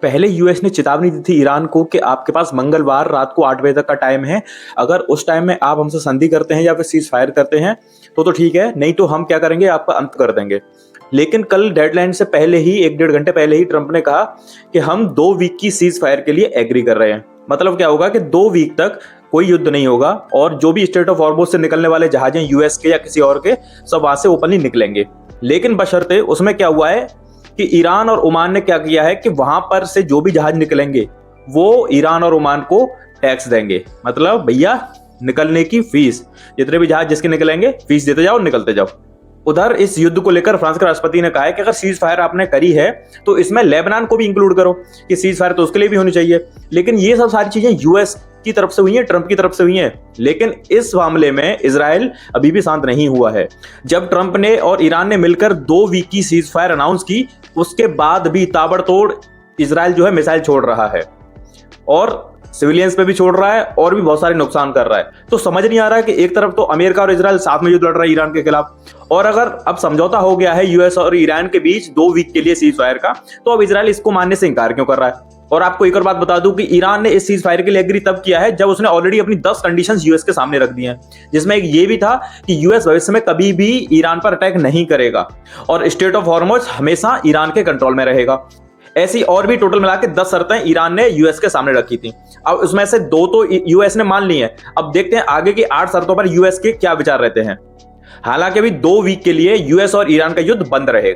पहले यूएस ने चेतावनी दी थी ईरान को कि आपके पास मंगलवार रात को 8 बजे तक का टाइम है। अगर उस टाइम में आप हमसे संधि करते हैं या फिर सीज फायर करते हैं तो ठीक है, नहीं तो हम क्या करेंगे, आपका अंत कर देंगे। लेकिन कल डेडलाइन से पहले ही 1-1.5 घंटे पहले ही ट्रंप ने कहा कि हम 2 वीक की सीज फायर के लिए एग्री कर रहे हैं। मतलब क्या होगा कि 2 वीक तक कोई युद्ध नहीं होगा और जो भी स्टेट ऑफ हॉर्मुज से निकलने वाले जहाज हैं यूएस के या किसी और के, सब वहां से ओपनली निकलेंगे। लेकिन बशर्ते उसमें क्या हुआ है कि ईरान और ओमान ने क्या किया है कि वहां पर से जो भी जहाज निकलेंगे वो ईरान और ओमान को टैक्स देंगे। मतलब भैया निकलने की फीस, जितने भी जहाज जिसके निकलेंगे फीस देते जाओ, निकलते जाओ। उधर इस युद्ध को लेकर फ्रांस के राष्ट्रपति ने कहा है कि अगर सीज फायर आपने करी है तो इसमें लेबनान को भी इंक्लूड करो, कि सीज फायर तो उसके लिए भी होनी चाहिए। लेकिन ये सब सारी चीजें यूएस की तरफ से हुई हैं, ट्रंप की तरफ से हुई हैं। लेकिन इस मामले में इजराइल अभी भी शांत नहीं हुआ है। जब ट्रंप ने और ईरान ने मिलकर 2 वीक की सीज फायर अनाउंस की, उसके बाद भी ताबड़तोड़ इजराइल जो है मिसाइल छोड़ रहा है और सिविलियंस पे भी छोड़ रहा है और भी बहुत सारे नुकसान कर रहा है। तो समझ नहीं आ रहा है कि एक तरफ तो अमेरिका और इजराइल साथ में युद्ध लड़ रहा है ईरान के खिलाफ, और अगर अब समझौता हो गया है यूएस और ईरान के बीच 2 वीक के लिए सीज फायर का, तो अब इजराइल इसको मानने से इंकार क्यों कर रहा है। और आपको एक और बात बता दूं कि ईरान ने इस सीज फायर के लिए एग्री तब किया है जब उसने ऑलरेडी अपनी 10 कंडीशंस यूएस के सामने रख दी हैं, जिसमें एक ये भी था कि यूएस भविष्य में कभी भी ईरान पर अटैक नहीं करेगा और स्टेट ऑफ हॉर्मुज हमेशा ईरान के कंट्रोल में रहेगा। ऐसी और भी टोटल मिला के 10 शर्तें ईरान ने यूएस के सामने रखी थी। अब उसमें से 2 तो यूएस ने मान ली हैं। अब देखते हैं आगे की 8 शर्तों पर यूएस के क्या विचार रहते हैं। हालांकि अभी 2 वीक के लिए यूएस और ईरान का युद्ध बंद रहेगा।